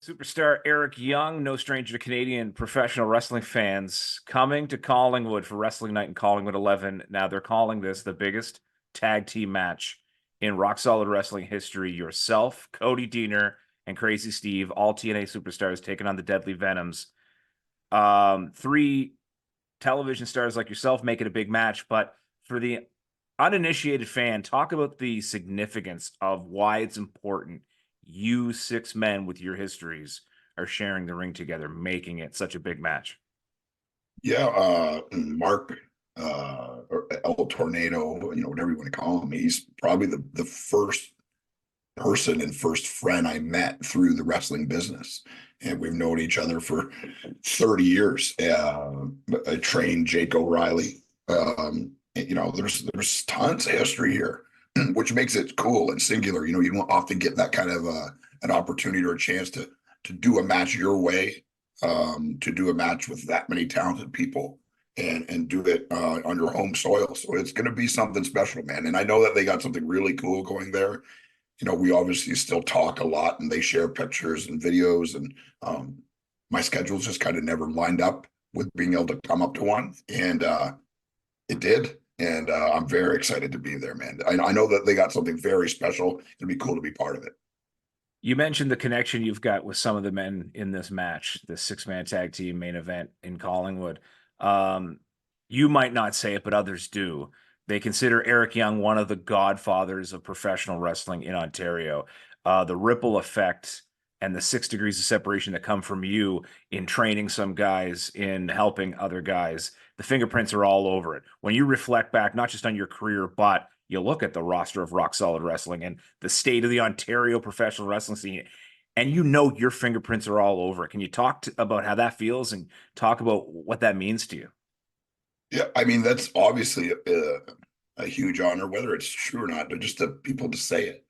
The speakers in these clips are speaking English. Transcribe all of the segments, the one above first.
Superstar Eric Young, no stranger to Canadian professional wrestling fans, coming to Collingwood for Wrestling Night in Collingwood 11. Now they're calling this the biggest tag team match in Rock Solid Wrestling history. Yourself, Cody Deaner, and Crazy Steve, all TNA superstars, taking on the Deadly Venoms. Three television stars like yourself make it a big match, but for the uninitiated fan, talk about the significance of why it's important you six men with your histories are sharing the ring together, making it such a big match. Yeah, Mark, or El Tornado, whatever you want to call him, he's probably the first person and first friend I met through the wrestling business. And we've known each other for 30 years. I trained Jake O'Reilly. There's tons of history here, which makes it cool and singular. You don't often get that kind of an opportunity or a chance to do a match your way, to do a match with that many talented people and do it on your home soil. So it's going to be something special, man. And I know that they got something really cool going there. We obviously still talk a lot and they share pictures and videos, and my schedule's just kind of never lined up with being able to come up to one. And it did. And I'm very excited to be there, man. I know that they got something very special. It'd be cool to be part of it. You mentioned the connection you've got with some of the men in this match, the six-man tag team main event in Collingwood. You might not say it, but others do. They consider Eric Young one of the godfathers of professional wrestling in Ontario. The ripple effect and the 6 degrees of separation that come from you in training some guys, in helping other guys, the fingerprints are all over it. When you reflect back, not just on your career, but you look at the roster of Rock Solid Wrestling and the state of the Ontario professional wrestling scene, and your fingerprints are all over it. Can you talk about how that feels and talk about what that means to you? Yeah, I mean, that's obviously a huge honor, whether it's true or not, but just the people to say it.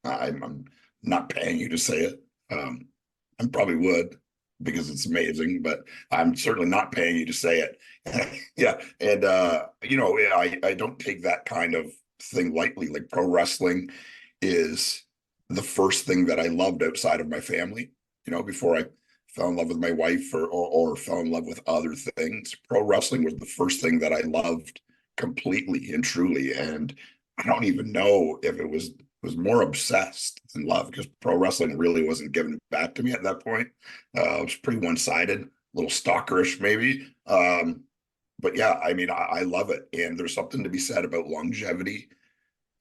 I'm not paying you to say it. I probably would because it's amazing, but I'm certainly not paying you to say it. Yeah, and I don't take that kind of thing lightly. Like, pro wrestling is the first thing that I loved outside of my family. Before I fell in love with my wife or fell in love with other things, pro wrestling was the first thing that I loved completely and truly. And I don't even know if it was more obsessed than love, because pro wrestling really wasn't given back to me at that point. It was pretty one-sided, a little stalkerish maybe. But yeah, I mean, I love it. And there's something to be said about longevity,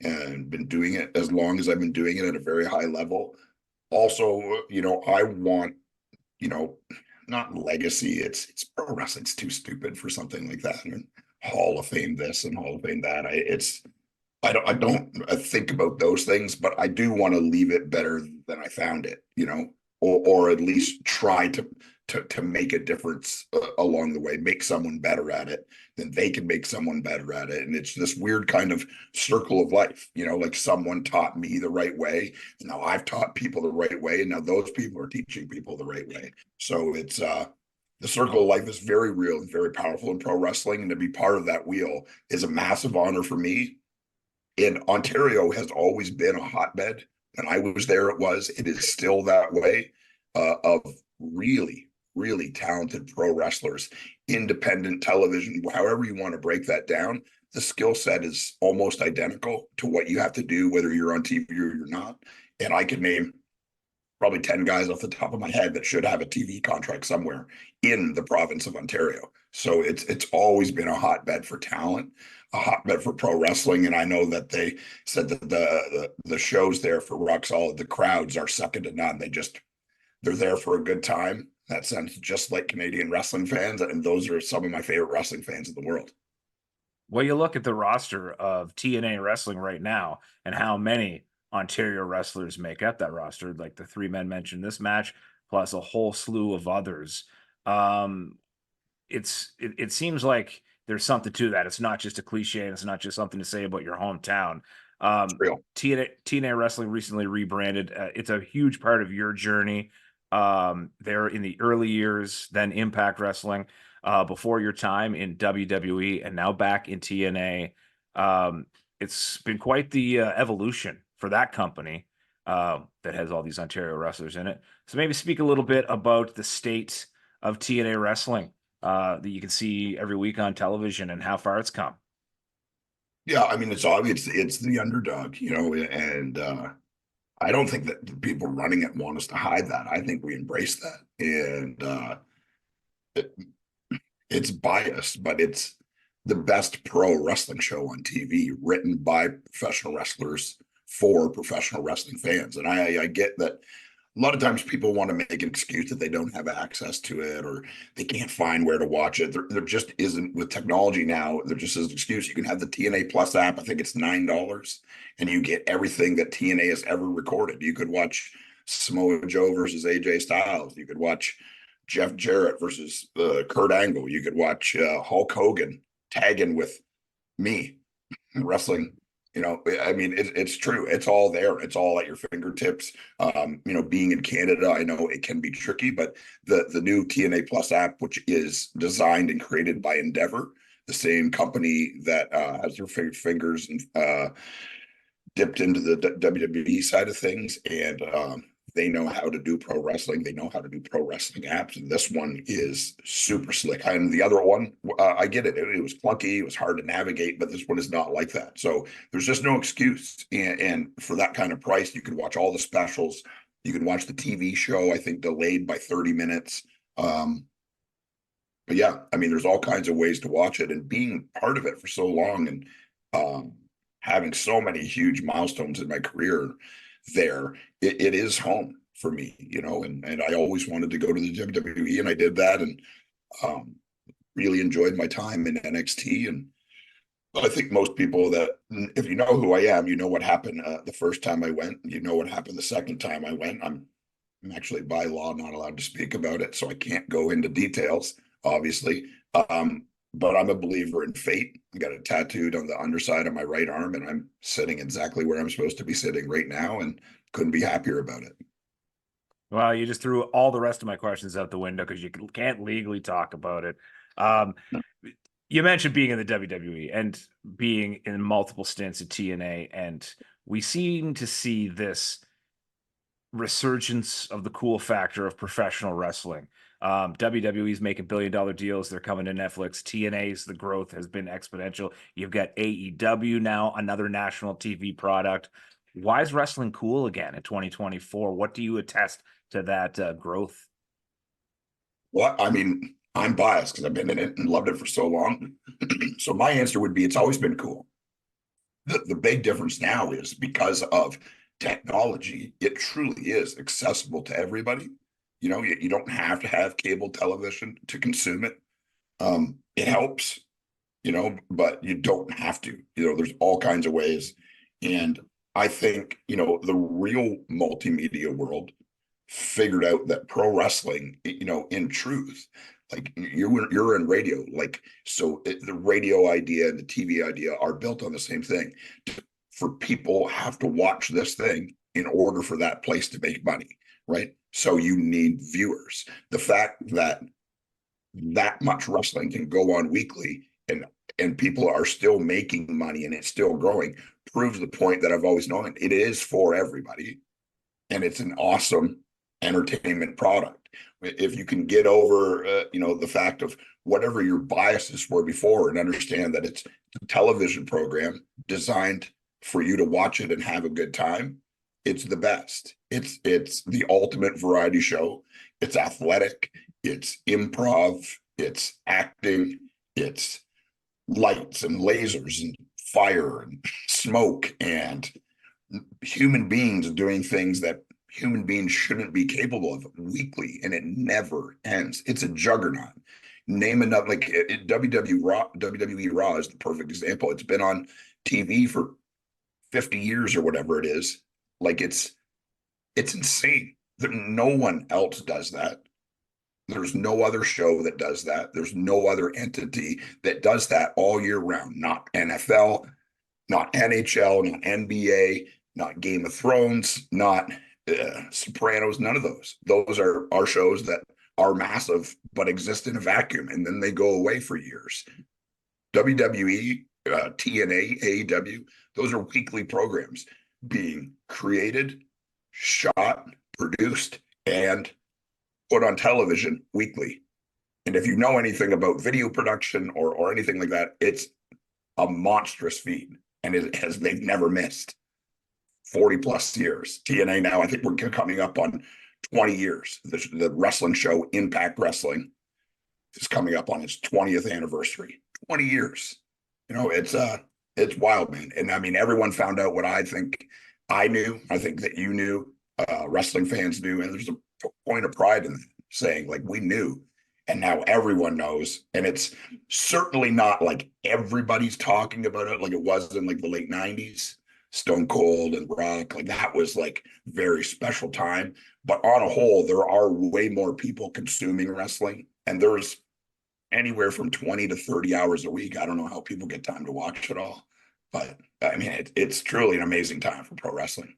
and been doing it as long as I've been doing it at a very high level. Also, I want, you know, not legacy. It's pro wrestling's too stupid for something like that. I mean, Hall of Fame this and Hall of Fame that. I don't think about those things, but I do want to leave it better than I found it, or at least try to make a difference along the way, make someone better at it, then they can make someone better at it. And it's this weird kind of circle of life, like someone taught me the right way, and now I've taught people the right way, and now those people are teaching people the right way. So it's the circle of life is very real and very powerful in pro wrestling, and to be part of that wheel is a massive honor for me. And Ontario has always been a hotbed. When I was there, it is still that way, of really, really talented pro wrestlers, independent television, however you want to break that down. The skill set is almost identical to what you have to do, whether you're on TV or you're not. And I can name probably 10 guys off the top of my head that should have a TV contract somewhere in the province of Ontario. So it's always been a hotbed for talent, a hotbed for pro wrestling. And I know that they said that the shows there for Rock Solid, the crowds are second to none. They're there for a good time. That sounds just like Canadian wrestling fans, and those are some of my favorite wrestling fans in the world. Well, you look at the roster of TNA wrestling right now and how many Ontario wrestlers make up that roster, like the three men mentioned this match, plus a whole slew of others. Um, it seems like there's something to that. It's not just a cliche, and it's not just something to say about your hometown. It's real. TNA Wrestling recently rebranded. It's a huge part of your journey. There in the early years, then Impact Wrestling, before your time in WWE, and now back in TNA. It's been quite the evolution for that company. that has all these Ontario wrestlers in it. So maybe speak a little bit about the state of TNA wrestling that you can see every week on television and how far it's come. Yeah, I mean, it's obvious it's the underdog, and I don't think that the people running it want us to hide that. I think we embrace that, and it, it's biased, but it's the best pro wrestling show on TV, written by professional wrestlers for professional wrestling fans. And I get that a lot of times people want to make an excuse that they don't have access to it or they can't find where to watch it. There just isn't, with technology now, there just is an excuse. You can have the TNA Plus app. I think it's $9, and you get everything that TNA has ever recorded. You could watch Samoa Joe versus AJ Styles. You could watch Jeff Jarrett versus Kurt Angle. You could watch Hulk Hogan tagging with me wrestling. I mean, it's true. It's all there. It's all at your fingertips. Being in Canada, I know it can be tricky, but the new TNA Plus app, which is designed and created by Endeavor, the same company that has their fingers and dipped into the WWE side of things, and they know how to do pro wrestling. They know how to do pro wrestling apps, and this one is super slick. And the other one, I get it. It was clunky. It was hard to navigate, but this one is not like that. So there's just no excuse. And for that kind of price, you can watch all the specials. You can watch the TV show, I think delayed by 30 minutes. But yeah, I mean, there's all kinds of ways to watch it, and being part of it for so long, and having so many huge milestones in my career there, it is home for me, and I always wanted to go to the WWE, and I did that, and um, really enjoyed my time in NXT. And I think most people that, if you know who I am, you know what happened the first time I went, you know what happened the second time I went. I'm actually by law not allowed to speak about it, so I can't go into details, obviously. But I'm a believer in fate. I got it tattooed on the underside of my right arm, and I'm sitting exactly where I'm supposed to be sitting right now, and couldn't be happier about it. Well, you just threw all the rest of my questions out the window because you can't legally talk about it. Um, you mentioned being in the WWE and being in multiple stints at TNA, and we seem to see this resurgence of the cool factor of professional wrestling. WWE's making billion-dollar deals. They're coming to Netflix. TNA's, the growth has been exponential. You've got AEW now, another national TV product. Why is wrestling cool again in 2024? What do you attest to that growth? Well, I mean, I'm biased because I've been in it and loved it for so long. So my answer would be it's always been cool. The big difference now is because of technology, it truly is accessible to everybody. You don't have to have cable television to consume it. It helps, but you don't have to. There's all kinds of ways. And I think, the real multimedia world figured out that pro wrestling, in truth, like you're in radio, like, so the radio idea and the TV idea are built on the same thing. For people have to watch this thing in order for that place to make money, right? So you need viewers. The fact that that much wrestling can go on weekly, and people are still making money and it's still growing, proves the point that I've always known. It is for everybody, and it's an awesome entertainment product. If you can get over, the fact of whatever your biases were before, and understand that it's a television program designed for you to watch it and have a good time, it's the best. It's the ultimate variety show. It's athletic. It's improv. It's acting. It's lights and lasers and fire and smoke and human beings doing things that human beings shouldn't be capable of weekly, and it never ends. It's a juggernaut. Name enough, like WWE Raw is the perfect example. It's been on TV for 50 years or whatever it is. Like it's insane. No one else does that. There's no other show that does that. There's no other entity that does that all year round. Not NFL, not NHL, not NBA, not Game of Thrones, not Sopranos, none of those. Those are our shows that are massive but exist in a vacuum, and then they go away for years. WWE, TNA, AEW, those are weekly programs being created, shot, produced, and put on television weekly. And if you know anything about video production or anything like that, it's a monstrous feat, and they've never missed 40 plus years. TNA now, I think we're coming up on 20 years. The wrestling show Impact Wrestling is coming up on its 20th anniversary. 20 years. You know, it's wild, man. And I mean, everyone found out what I think I knew. I think that you knew, wrestling fans knew, and there's a point of pride in that, saying like we knew, and now everyone knows. And it's certainly not like everybody's talking about it like it was in like the late 90s. Stone Cold and Rock, like that was like very special time. But on a whole, there are way more people consuming wrestling, and there's anywhere from 20 to 30 hours a week. I don't know how people get time to watch it all, but I mean, it's truly an amazing time for pro wrestling.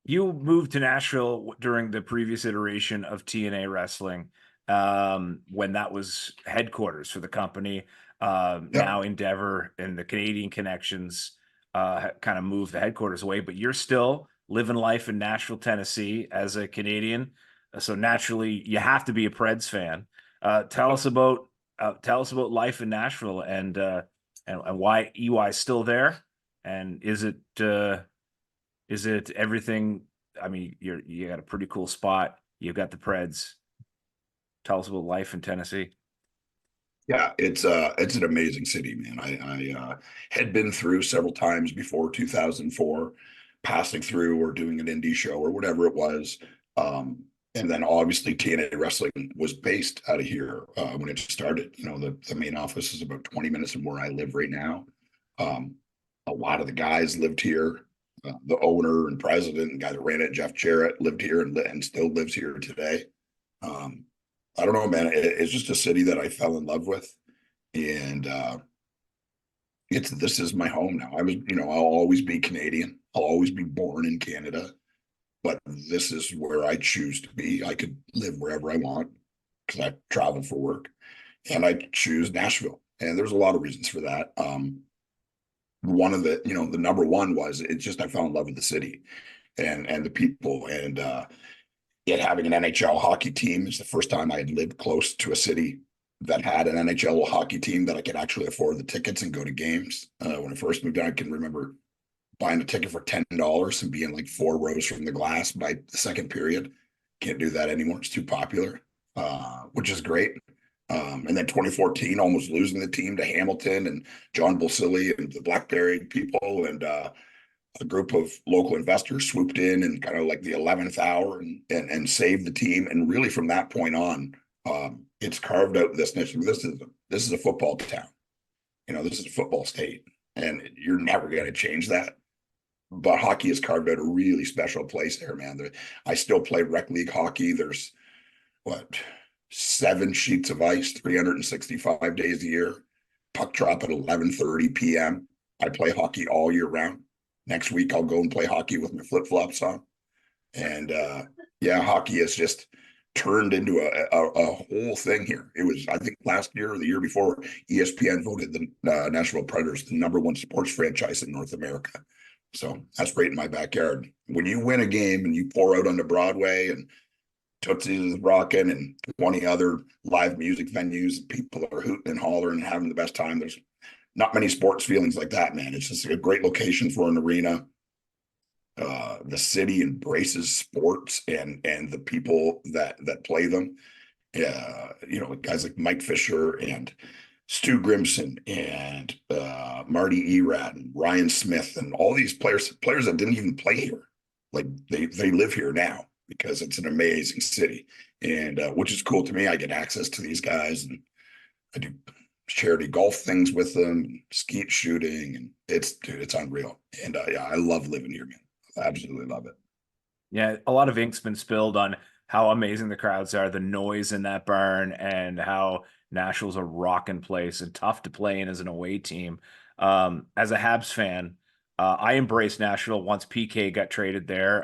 You moved to Nashville during the previous iteration of TNA Wrestling, when that was headquarters for the company. Yep. Now Endeavor and the Canadian connections kind of moved the headquarters away, but you're still living life in Nashville, Tennessee as a Canadian. So naturally, you have to be a Preds fan. Tell us about life in Nashville and why EY is still there, and is it everything? I mean, you got a pretty cool spot. You've got the Preds. Tell us about life in Tennessee. Yeah, it's an amazing city, man. I had been through several times before 2004, passing through or doing an indie show or whatever it was. And then obviously TNA Wrestling was based out of here when it started. You know, the main office is about 20 minutes from where I live right now. Um, a lot of the guys lived here. The owner and president and guy that ran it, Jeff Jarrett, lived here and still lives here today. Um, I don't know, man. It's just a city that I fell in love with, and this is my home now. I'll always be Canadian. I'll always be born in Canada, but this is where I choose to be. I could live wherever I want because I travel for work, and I choose Nashville. And there's a lot of reasons for that. One of the number one was it's just I fell in love with the city and the people, and yet having an NHL hockey team is the first time I had lived close to a city that had an NHL hockey team that I could actually afford the tickets and go to games. When I first moved down, I can remember buying a ticket for $10 and being like 4 rows from the glass by the second period. Can't do that anymore. It's too popular, which is great. And then 2014, almost losing the team to Hamilton and John Bulsilli and the Blackberry people, and a group of local investors swooped in and kind of like the 11th hour and saved the team. And really from that point on, it's carved out this niche. This is a football town. You know, this is a football state, and you're never going to change that. But hockey has carved out a really special place there, man. I still play rec league hockey. There's what 7 sheets of ice, 365 days a year. Puck drop at 11:30 p.m. I play hockey all year round. Next week I'll go and play hockey with my flip flops on. And yeah, hockey has just turned into a whole thing here. It was, I think, last year or the year before, ESPN voted the Nashville Predators the #1 sports franchise in North America. So that's right in my backyard. When you win a game and you pour out onto Broadway and Tootsie's is rocking and 20 other live music venues, people are hooting and hollering and having the best time. There's not many sports feelings like that, man. It's just a great location for an arena. The city embraces sports and the people that play them. Guys like Mike Fisher and Stu Grimson and Marty Erad and Ryan Smith and all these players that didn't even play here. Like they live here now because it's an amazing city, and which is cool to me. I get access to these guys, and I do charity golf things with them, and skeet shooting, and it's unreal. And yeah, I love living here, man. I absolutely love it. Yeah, a lot of ink's been spilled on how amazing the crowds are, the noise in that barn, and how Nashville's a rocking place and tough to play in as an away team. As a Habs fan, I embraced Nashville once PK got traded there.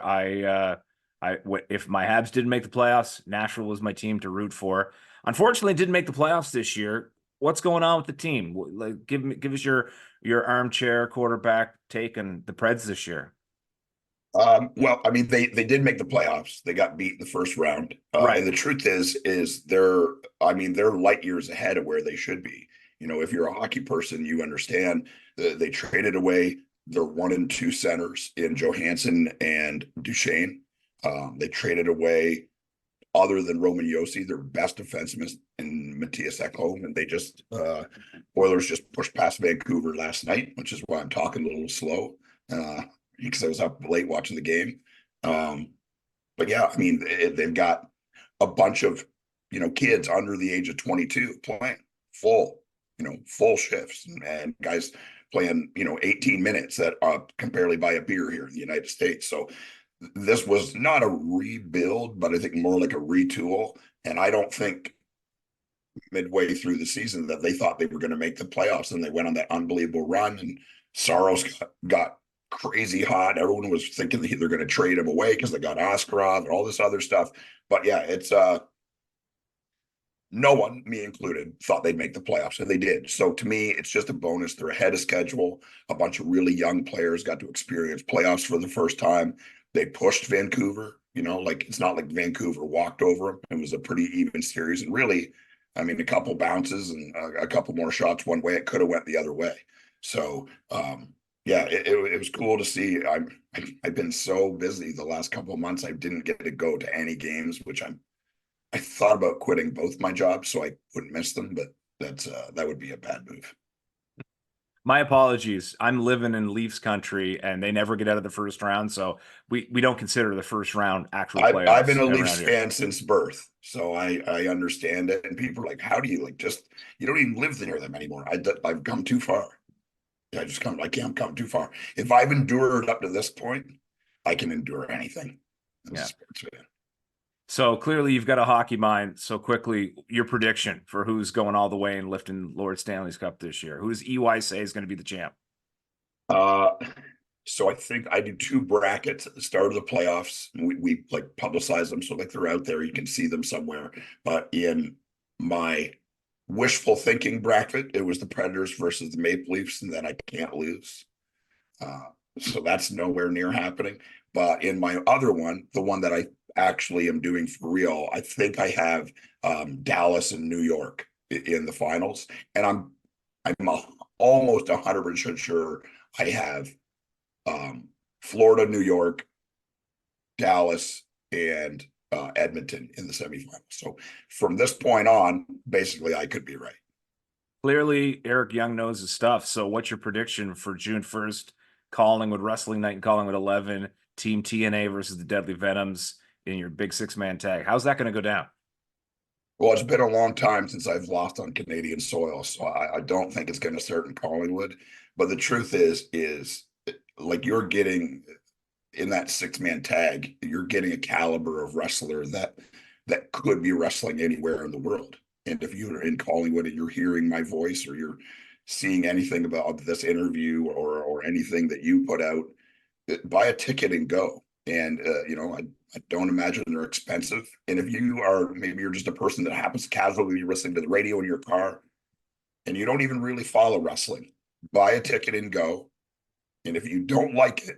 If my Habs didn't make the playoffs, Nashville was my team to root for. Unfortunately, didn't make the playoffs this year. What's going on with the team? Like, give us your armchair quarterback take on the Preds this year. Well, I mean, they did make the playoffs. They got beat in the first round. And Right. the truth is they're, I mean, they're light years ahead of where they should be. You know, if you're a hockey person, you understand that they traded away their 1 and 2 centers in Johansson and Duchesne. They traded away, other than Roman Yossi, their best defenseman in Matthias Ekholm, and they just Oilers just pushed past Vancouver last night, which is why I'm talking a little slow because I was up late watching the game. Um, but yeah, I mean, they've got a bunch of kids under the age of 22 playing full, full shifts, and guys playing 18 minutes that can barely buy a beer here in the United States. So this was not a rebuild, but I think more like a retool. And I don't think midway through the season that they thought they were going to make the playoffs, and they went on that unbelievable run. And Saros got crazy hot. Everyone was thinking that they're going to trade him away because they got Askarov and all this other stuff. But yeah, it's no one, me included, thought they'd make the playoffs, and they did. So to me, it's just a bonus. They're ahead of schedule. A bunch of really young players got to experience playoffs for the first time. They pushed Vancouver, like it's not like Vancouver walked over them. It was a pretty even series. And really, I mean, a couple bounces and a couple more shots one way, it could have went the other way. So yeah, it was cool to see. I've been so busy the last couple of months. I didn't get to go to any games, which I thought about quitting both my jobs so I wouldn't miss them, but that would be a bad move. My apologies. I'm living in Leafs country and they never get out of the first round. So we don't consider the first round actual I've been playoffs a around Leafs here. fan since birth, so I understand it. And people are like, "How do you just you don't even live near them anymore?" I've come too far. I can't come too far. If I've endured up to this point, I can endure anything as a Yeah. sports fan. So clearly you've got a hockey mind. So quickly, your prediction for who's going all the way and lifting Lord Stanley's Cup this year. Who's EY say is going to be the champ? Uh, so I think I do two brackets at the start of the playoffs. We like publicize them, so like they're out there, you can see them somewhere. But in my wishful thinking bracket, it was the Predators versus the Maple Leafs, and then I can't lose. Uh, so that's nowhere near happening. But in my other one, the one that I actually am doing for real, I think I have Dallas and New York in the finals, and almost 100% sure I have Florida, New York, Dallas, and Edmonton in the semifinals. So from this point on, basically, I could be right. Clearly, Eric Young knows his stuff. So what's your prediction for June 1st, Collingwood Wrestling Night in Collingwood 11, Team TNA versus the Deadly Venoms in your big six-man tag? How's that going to go down? Well, it's been a long time since I've lost on Canadian soil, so I don't think it's going to start in Collingwood. But the truth is like you're getting in that 6-man tag, you're getting a caliber of wrestler that could be wrestling anywhere in the world. And if you're in Collingwood and you're hearing my voice or you're seeing anything about this interview or anything that you put out, buy a ticket and go. And I don't imagine they're expensive. And if you are maybe you're just a person that happens to casually be listening to the radio in your car and you don't even really follow wrestling, buy a ticket and go. And if you don't like it,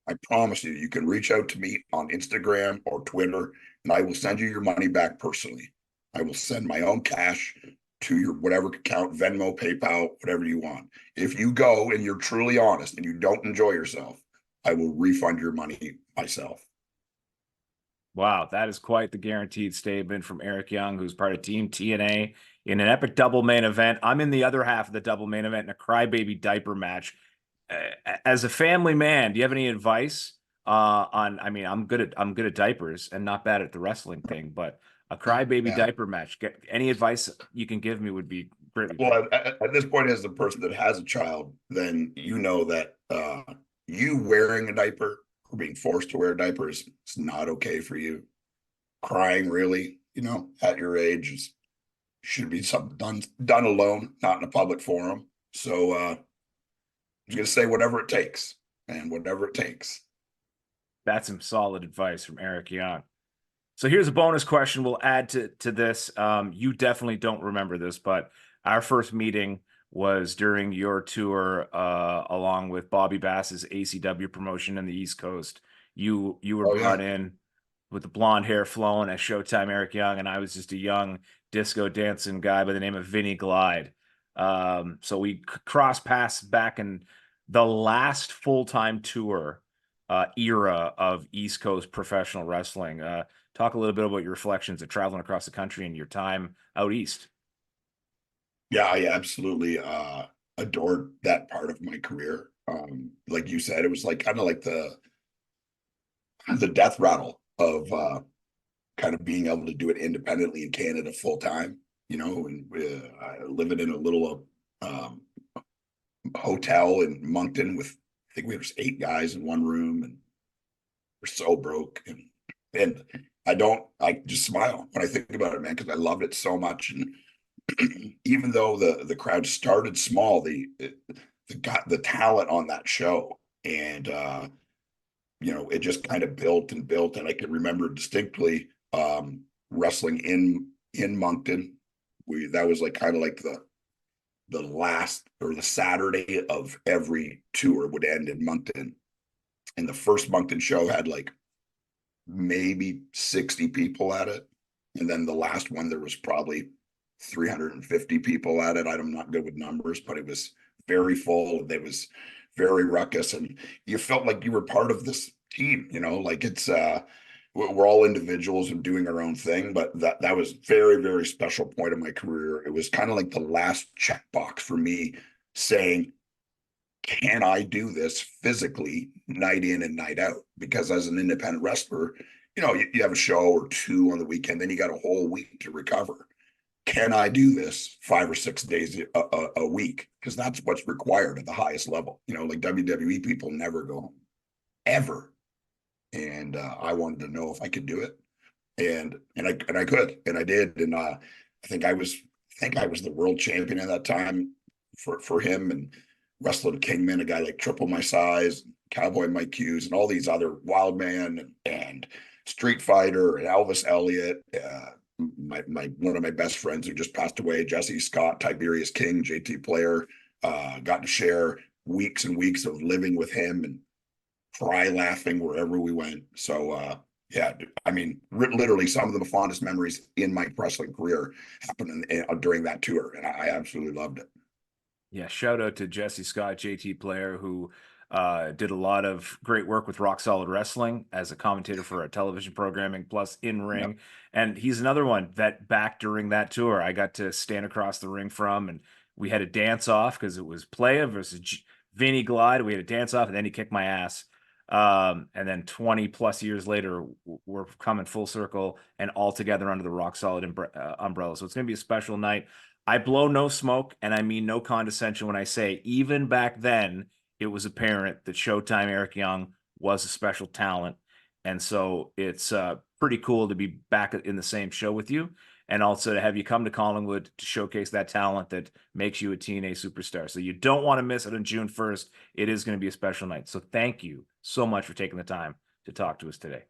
I promise you, you can reach out to me on Instagram or Twitter, and I will send you your money back personally. I will send my own cash to your whatever account, Venmo, PayPal, whatever you want. If you go and you're truly honest and you don't enjoy yourself, I will refund your money myself. Wow, that is quite the guaranteed statement from Eric Young, who's part of Team TNA in an epic double main event. I'm in the other half of the double main event in a crybaby diaper match. As a family man, do you have any advice on? I mean, I'm good at diapers and not bad at the wrestling thing, but a crybaby Yeah. diaper match. Any advice you can give me would be greatly. Well, at this point, as the person that has a child, then you know that you wearing a diaper or being forced to wear a diaper is it's not okay for you. Crying really, at your age should be something done alone, not in a public forum. So I'm just gonna say whatever it takes, and whatever it takes. That's some solid advice from Eric Young. So here's a bonus question we'll add to this. You definitely don't remember this, but our first meeting was during your tour along with Bobby Bass's ACW promotion in the East Coast You were Oh yeah. brought in with the blonde hair flowing as Showtime Eric Young, and I was just a young disco dancing guy by the name of Vinny Glide. So we crossed paths back in the last full-time tour era of East Coast professional wrestling. Talk a little bit about your reflections of traveling across the country and your time out east. Yeah, I absolutely adored that part of my career. Like you said, it was like kind of like the death rattle of kind of being able to do it independently in Canada full time, you know, and living in a little hotel in Moncton with, I think we were 8 guys in one room, and we're so broke. And I just smile when I think about it, man, because I loved it so much. And even though the crowd started small, the talent on that show, and it just kind of built and built. And I can remember distinctly wrestling in Moncton. That was like kind of like the last, or the Saturday of every tour would end in Moncton. And the first Moncton show had like maybe 60 people at it. And then the last one, there was probably 350 people at it. I'm not good with numbers, but it was very full. It was very ruckus. And you felt like you were part of this team, like we're all individuals and doing our own thing, but that was very, very special point of my career. It was kind of like the last checkbox for me saying, can I do this physically night in and night out? Because as an independent wrestler, you have a show or two on the weekend, then you got a whole week to recover. Can I do this 5 or 6 days a week? Because that's what's required at the highest level. Like WWE people never go home, ever. And I wanted to know if I could do it, and I could, and I did, and I think I was the world champion at that time for him, and wrestling Kingman, a guy like triple my size, Cowboy Mike Hughes, and all these other Wild Man and Street Fighter and Elvis Elliott. My one of my best friends who just passed away, Jesse Scott, Tiberius King, JT Player, got to share weeks and weeks of living with him and cry laughing wherever we went. So yeah, I mean, literally some of the fondest memories in my wrestling career happened during that tour, and I absolutely loved it. Yeah, shout out to Jesse Scott, JT Player, who did a lot of great work with Rock Solid Wrestling as a commentator for our television programming, plus in Yep. ring. And he's another one that back during that tour, I got to stand across the ring from, and we had a dance off because it was Playa versus Vinny Glide. We had a dance off, and then he kicked my ass. And then 20 plus years later, we're coming full circle and all together under the Rock Solid umbrella. So it's going to be a special night. I blow no smoke, and I mean no condescension when I say, even back then, it was apparent that Showtime Eric Young was a special talent. And so it's pretty cool to be back in the same show with you, and also to have you come to Collingwood to showcase that talent that makes you a TNA superstar. So you don't want to miss it on June 1st. It is going to be a special night. So thank you so much for taking the time to talk to us today.